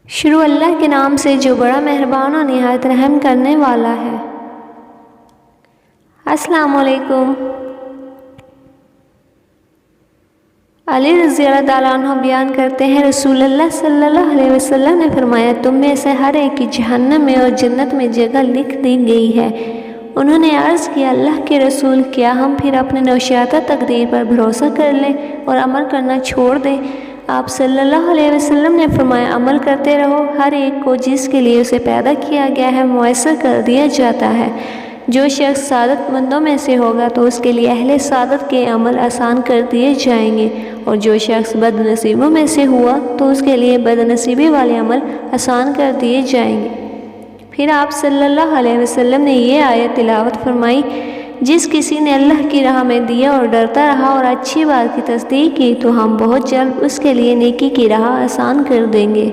شروع اللہ کے نام سے جو بڑا مہربان اور نہایت رحم کرنے والا ہے۔ السلام علیکم۔ علی رضی اللہ تعالیٰ عنہ بیان کرتے ہیں، رسول اللہ صلی اللہ علیہ وسلم نے فرمایا، تم میں سے ہر ایک کی جہنم میں اور جنت میں جگہ لکھ دی گئی ہے۔ انہوں نے عرض کیا، اللہ کے رسول، کیا ہم پھر اپنے نوشیادہ تقدیر پر بھروسہ کر لیں اور عمل کرنا چھوڑ دیں؟ آپ صلی اللہ علیہ وسلم نے فرمایا، عمل کرتے رہو، ہر ایک کو جس کے لیے اسے پیدا کیا گیا ہے میسر کر دیا جاتا ہے۔ جو شخص سعادت مندوں میں سے ہوگا تو اس کے لیے اہل سعادت کے عمل آسان کر دیے جائیں گے، اور جو شخص بد نصیبوں میں سے ہوا تو اس کے لیے بد نصیبی والے عمل آسان کر دیے جائیں گے۔ پھر آپ صلی اللہ علیہ وسلم نے یہ آیت تلاوت فرمائی، جس کسی نے اللہ کی راہ میں دیا اور ڈرتا رہا اور اچھی بات کی تصدیق کی تو ہم بہت جلد اس کے لیے نیکی کی راہ آسان کر دیں گے۔